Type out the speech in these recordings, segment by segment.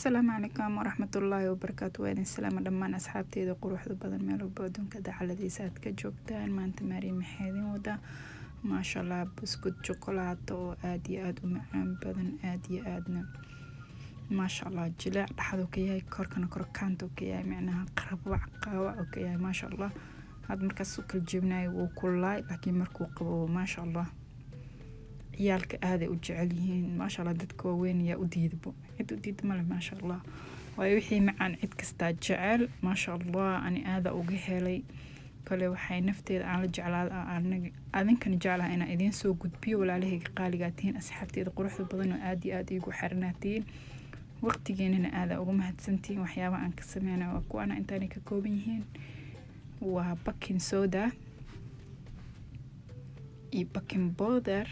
السلام عليكم ورحمة الله وبركاته. وين السلام دمان أصحابتي إذا قروح بدن ميلو بودون كذا على ذي ساعات كجوكتان ما أنت ماري محيدين وده ما شاء الله بسكوت شوكولاتة آدي آد ومعان بدن آدي آدنا ما شاء الله جلاع لحظو كياي كوركنا كوركانتو كياي معناها قرب وعقاوع وكياي ما شاء الله. هذا مركز سوق الجبناي وكلاي لكن مركو قبو ما شاء الله ciyaalka aaday u jecel yihiin maasha Allah dadka waaweyn yaa u diidbo cid u diid male maasha Allah waayo wixii macaan cid kasta jecel maasha Allah ani aada uga helay kale waxay nafteeda aan la jeclaada adinkana jeclaha inaan idiin soo gudbiyo walaalahayga qaaliga tihiin asxaabteeda quruxda badan oo aad iyo aad igu xirnaatiin waqtigeena aada uga mahadsantiin waxyaabaha aan ka sameeyay waa kuwana intaanay ka kooban yihiin waa baking soda iyo baking powder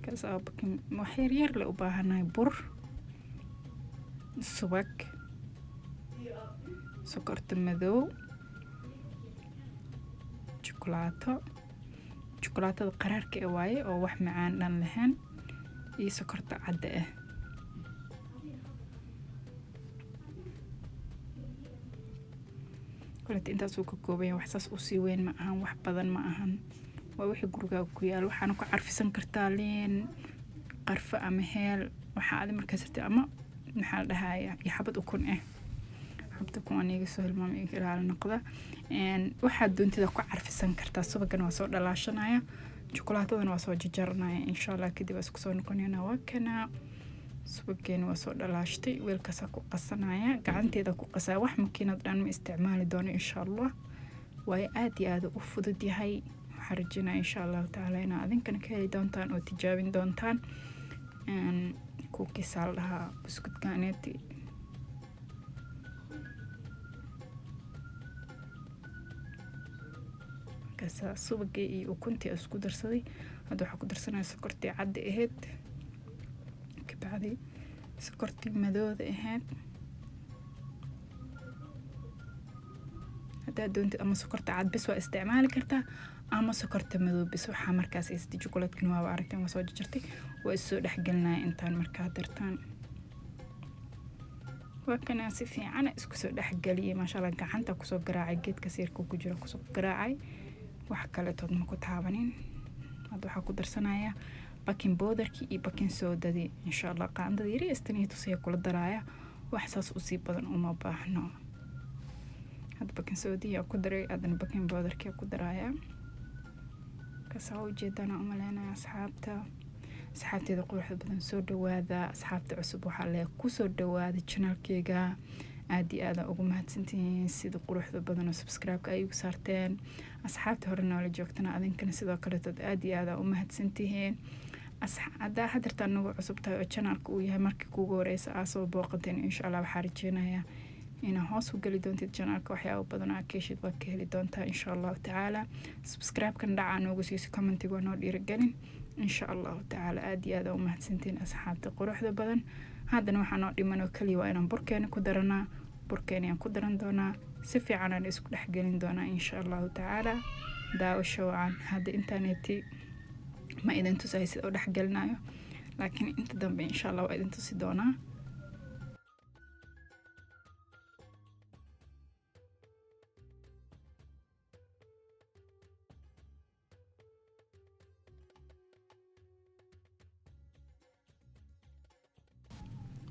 كذا بكم وحير يرلق وباهناي بر سبك سكر مذو شوكولاتة قرار كأواي أو وح معان لان لهن إي سكر عدة كلت انت سوق كوبين وحساس أسيوين معهن وح بدن معهن ووحي قرقا كويال waxaan ku carfisan kartaa leen qarfa ama heel waxa aad markaa sirtay ama maxaa dhahaaya xabad ukun xabad ukun aniga soo hilmaam in kala noqda waxa doontida ku carfisan kartaa subagana waa soo dhalaashanaya chocolaatadana waa soo jajarnaya insha Allah kadib isku soo noqonayna waa kana subagana waa soo dhalaashtay weelkaas ku qasanaya gacanteeda ku qasaa wax makiinad dhan ma isticmaali doono insha Allah way aad iyo aad u fudud yahay حرجنا إن شاء الله تعالى أنا أذن كان كهلي دونتان أو تجاوين دونتان كوكي سالها بسكوت كانت كسا صبغي وكنت أسكو درسدي هادو حكو درسنا سكرتي عد إهد كبعدي سكرتي مذوذ إهد هذا دونت أما سكرت عاد بس واستعمال كرتا أما سكرت مذوب بس وحا مركز يستي شوكولات كنوا وعرفتين وسوى جرتي وإسو دحقلنا إنتان مركز درتان وكنا سيفي أنا إسكو سو دحقلي ما شاء الله قاعنتا كسو قراعي قيد كسير كوكو جرا كسو قراعي وحكالتود مكو تهابنين هادو حاكو درسانايا باكين بودركي إي باكين سودا دي إن شاء الله قاعدة ديري استنيتو سيكول الدرايا وإحساس أصيب بدن وما باحنو هاد باكين سودية كدري أدن باكين بودركي كدرايا كساو جدنا أملينا أصحابتي ذا قروح بدن سو دواذا أصحابتي عصب وحالي كسو دواذا channel كيغا آدي آذا أقو مهدسنتين سيدو قروح بدن وسبسكرايب كأيو سارتين أصحابتي هورنا ولا جوكتنا أذن كان سيدو كالتد آدي آذا ومهدسنتين أدا حدرتان نوغو عصبتا channel كويها مركي كوغو ريس آسو بوقتين إن شاء الله بحارجينا إن هوس وقلي دونتي جنالك وحياة وبدنا كيشيد وكهلي دونتا إن شاء الله تعالى سبسكرايب كان دعانا وقسيس كومنتي ونور يرجلين إن شاء الله تعالى آدي هذا ومهد سنتين أصحابتي قروح ذا بدن هذا نوحا نوردي منو كلي وإنا بركاني كدرنا بركاني كدران دونا سفي عنا نسكو لحقلين دونا إن شاء الله تعالى داو الشوعان هذا إنترنتي ما إذا انتو سايسي أو لحقلنايو لكن انت دنبي إن شاء الله وإذا انتو سيدونا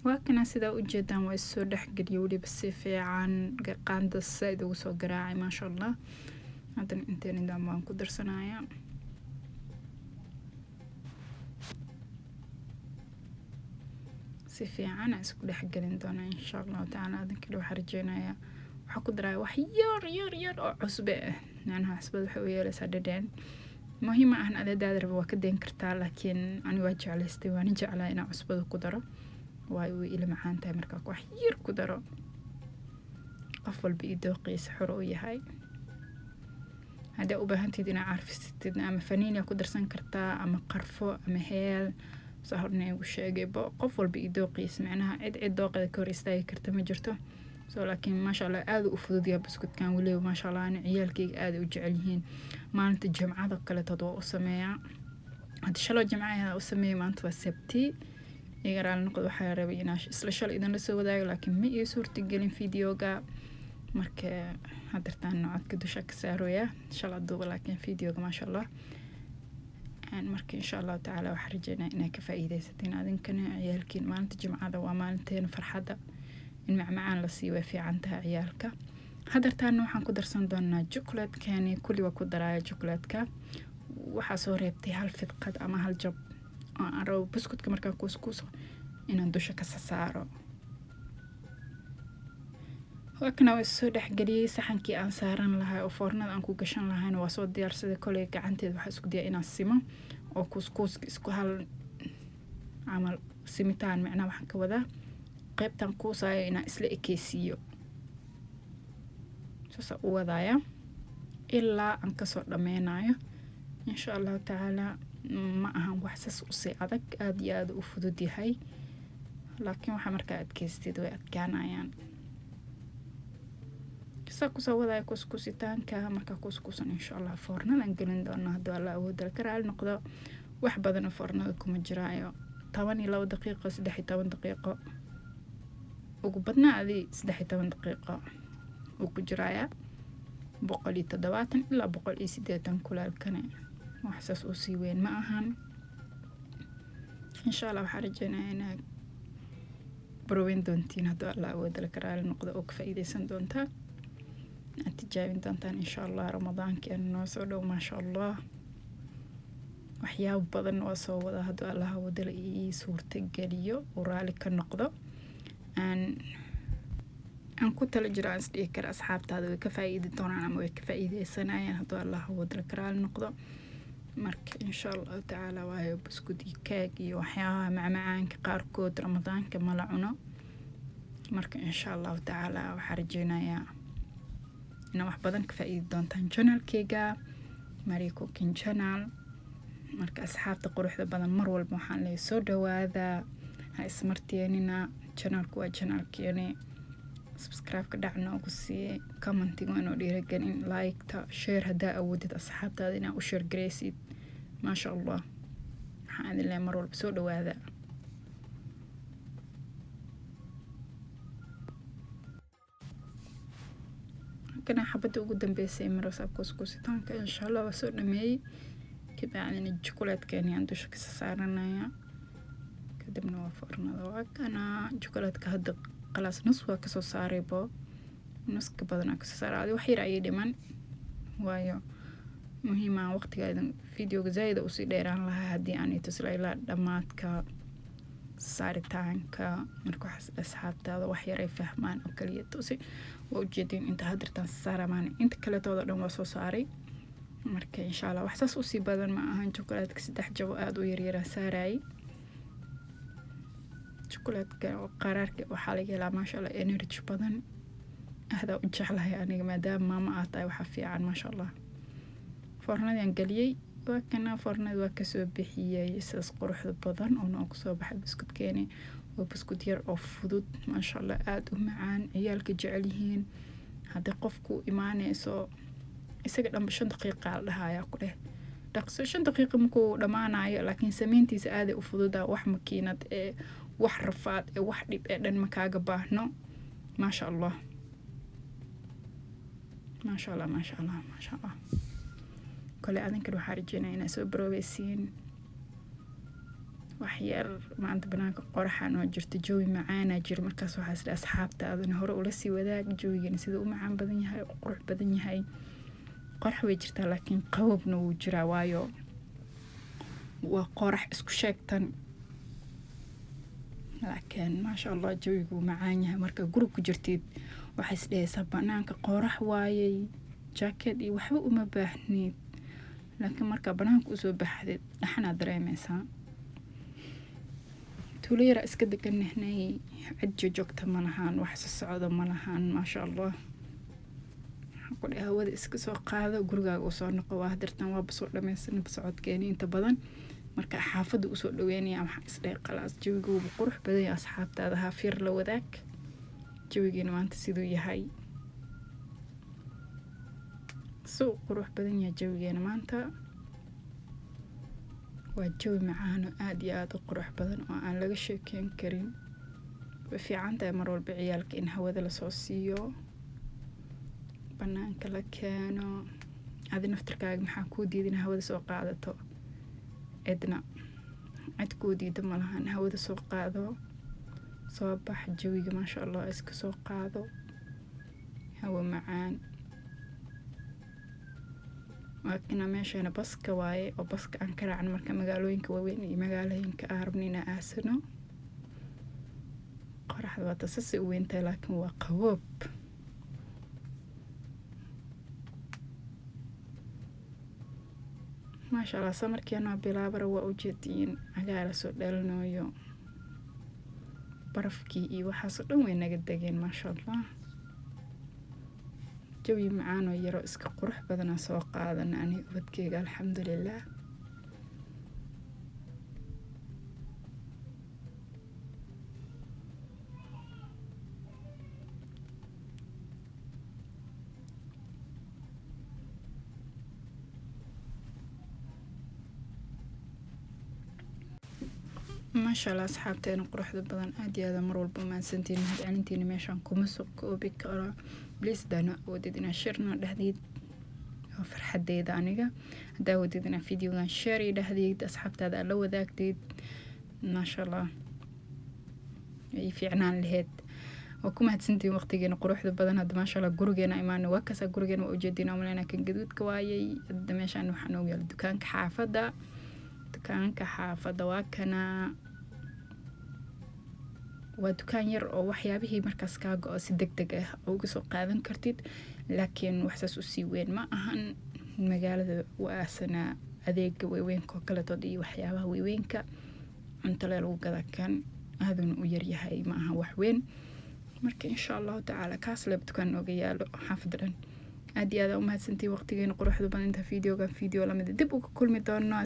وكنا سيدا وجدان ويسو دحقلي ولي بسيفي عن قاند السيد وسو قراعي ما شاء الله هذا انتين دام كو درسنايا سيفي عنا اسكو دحقلين دونا ان شاء الله تعالى هذا كله حرجينايا وحكو دراي وحي يار عصبه يعني عصبه وحويه لسددين مهمة أهن أدا دادر وكدين كرتا لكن أنا واجه على استواني جعله إنا عصبه كدره وايو إلى معان تامركا كوحير كدرو قفل بإيدو قيس حروية هاي هذا أباهنتي دينا عارف ستدنا أما فنينيا كدرسان كرتا أما قرفو أما هيل سهرني وشاقي قفل بإيدو قيس معناها عد دوقي كوريستاي كرتا مجرتو لكن ما شاء الله آذو أفضل يا بسكوت كان ولي وما شاء الله أنا عيالكي آذو وجعليهن ما أنت الجمعة ذكرت هذا أسميها هذا شلو جمعة أسميه ما أنت وسبتي iga raali noqdo, waxaa rabay inaan isla shalay idinla soo wadaago laakiin ma ii suurtagelin videoga. marka hadartaan codka dusha ka saarooya inshallah duuba, laakiin videoga maasha allah. marka insha allahu tacaala waxaan rajeynaa inaad ka faa'iidaysatiin adinkana ciyaalkiin. maalinta jimcada waa maalinteena farxadda, in macmacaan la siiyo way fiican tahay ciyaalka. hadartaana waxaan ku darsan doonaa jokolaadkani, kulli waa ku daraaya jokolaadka. waxaa soo reebtay hal fidqad ama hal jab oo aan rabo buskudka markaan kuuskuuso inaan dusha ka saaro. waakana waa soo dhexgeliyey saxankii aan saaran lahaa oo foornada aan ku gashan lahayna waa soo diyaarsaday. koley gacanteeda waxaa isku daya inaan simo oo kuuskuuska isku hal camal simitaan, macnaa waxaan ka wadaa qaybtan kuusaayo inaan isla ekeysiiyo. saasa u wadaaya ilaa aan kasoo dhameynayo insha allahu tacaala. ma ahan wax sas usii adag, aada iyo aada u fudud yahay, laakiin waxaa markaa adkeystid way adkaanayaan. saa kusoo wadaaya kuskusitaanka. markaa kuskusan insha allah foornadan gelin doona hadduu alla awoodala ka raali noqdo. wax badan oo foornada kuma jiraayo, 12 daqiiqo 13 daqiiqo ugu badnaa adii 13 daqiiqo uu ku jiraaya. 170 ilaa 180 kulaalkane wax saas u sii weyn ma ahan. insha allah waxaan rajeynayaa inaad barweyn doontiin hadduu alla awoodala ka raali noqdo oo ka faa'iidaysan doontaa. aad tijaabin doontaan insha allah. ramadaanka noo soo dhow maasha allah. waxyaabo badan waa soo wada hadduu allah awoodala ii suurta geliyo oo raali ka noqdo. aan ku tala jiro aan isdhihi kara asxaabtaada way ka faa'iidi doonaan ama way ka faa'iidaysanayaan hadduu allah awoodala ka raali noqdo. marka insha allahu tacaala waayo buskud iyo kaag iyo waxyaabaha macmacaanka qaarkood ramadaanka mala cuno. marka insha allahu tacaala waxaan rajeynayaa inaad wax badan ka faa'iidi doontaan channelkeyga Maria Cooking Channel. marka asxaabta quruxda badan mar walba waxaan leeyahay soo dhawaada, ha ismarteenina. channelku waa channelkeeni. subscribe-ka dhac noogu sii, commentiga inoo dhiiragelin, like-ta, share haddaa awoodid asxaabtaada inaad u share garaysid. maasha allah waxaan idin leeyahay mar walba soo dhawaada. kana xabada ugu dambeysay marasa kuskusitaanka insha allah waa soo dhameeyey. kabacdina jokolaadkeeni aan dusha ka saaranaya, kadibna waa foornada. waa kana jokolaadka hadda qalaas nus waa kasoo saaraybo, nuska badanaa kasoo saaray. wax yar ayay dhiman, waayo muhiima waqtiga videoga zaida usii dheeraan lahaa haddii aan itusla ilaa dhammaadka saaritaanka. marka waxaas asxaabtaada wax yaray fahmaan oo kaliya tusi. waa ujeedin inta hadirtaan saaramaan, inta kaletooda dhan waa soo saaray. marka insha allah wax saas usii badan ma ahan. jokolaadka 3 jabo aada u yaryaraa saarayay. jokolaadka oo qaraarka waxaa laga helaa maasha allah energy badan. ahdaa u jeclahay aniga maadaama maama aad tahay. waxaa fiican maasha allah. foornadaan geliyey. waa kana foornada waa kasoo bixiyey sidaas quruxda badan oo noogu soo baxay buskudkeeni. waa buskud yar oo fudud maasha allah, aada u macaan, ciyaalka jecel yihiin. haddii qofku imaanayso isaga dhanba 5 daqiiqa la dhahayaa ku dheh dhaqso. 5 daqiiqa markuu dhammaanayo, laakiin samayntiisa aaday u fududaa. wax makiinad ee wax rafaad ee wax dhib ee dhan makaaga baahno. maasha allah maasha allah maasha allah maasha allah. kole adinkan waxaa rajeynaya inaad soo baroobeysiin. waxyar maanta banaanka qoraxan oo jirta, jawi macaana jira. markaas waxaa isdha asxaabta adana hore ula sii wadaag jawigana sida u macaan badan yahay, u qurux badan yahay. qorax way jirtaa laakiin qabobna wuu jiraa, waayo waa qorax isku sheegtan. laakiin maasha allah jawigu macaan yahay. marka guri ku jirtid waxaa isdhahaysaa banaanka qorax waayay, jacket iyo waxba uma baahnid. laakiin markaa banaanka usoo baxdid dhaxanaad dareemaysaa. tuulo yaraa iska deganahnay, cid joogta ma lahaan, wax socdo ma lahaan. maasha allah ku dhahay hawada iska soo qaado, gurigaaga usoo noqo. waa hadirtan waaba soo dhammaysanaba socodkeeni inta badan. marka xaafadda usoo dhaweynaya waxaan isdhahay qalaas jawiguuba qurux badan yahay. asxaabtaada haafyar la wadaag jawigiina maanta siduu yahay. suu qurux badan yahay jawigeena maanta. waa jawi macaan oo aad iyo aad u qurux badan oo aan laga sheekeyn karin. way fiican tahay mar walba ciyaalka in hawada lasoo siiyo, banaanka la keeno. adi naftarkaaga maxaa kuu diidin hawada soo qaadato? cidna cid kuu diida ma lahan. hawada soo qaado, soo bax, jawiga maasha allah iska soo qaado, hawo macaan. waakina meeshana baska waaye oo baska aan ka raacno marka magaalooyinka waaweyn iyo magaalooyinka aan rabno inaan aasano. qoraxda waa tasasi u weyntahay laakiin waa qaboob. maasha allah samarkeena bilaabara waa ujeediin cagaara soo dhalanayo, barafkii iyo waxaasoo dhan way naga degeen maasha allah. jawi macaan oo yaro iska qurux badanaa soo qaadana ani ubadkeyga alxamdulilah. maasha allah asxaabteena quruxda badan aad iyo aad mar walba mahadsantiin. mahadcelintiina meeshaan kuma soo koobi karo. please dana awoodid inaad shirna dhexdeed oo farxadeeda aniga. haddaa awoodid inaad videogan share dhexdeed asxaabtaada aad la wadaagteed maasha allah ay fiicnaan laheyd. waa ku mahadsantiin waqtigeena quruxda badan. hadda maasha allah gurigeena imaano waa kasaa gurigeena waa ujeediin umaleynaa kan gaduudka waayay. hadda meeshaan waxaan ogu yaala dukaanka xaafadda waa kana waa dukaan yar oo waxyaabihii markaas kaa go-o si degdeg ah uga soo qaadan kartid, laakiin waxsaas usii weyn ma ahan. magaalada waasanaa adeega weynka oo kaletood iyo waxyaabaha weynka cuntale lagu gada kan aaduna u yaryahay ma aha wax weyn. marka insha allahu tacaala kaas leba dukaan nooga yaalo xaafadda dhan. aad iyo aad umahadsantiin waqtigeena quruxda badan. inta videogan video lamida dib uga kulmi doono.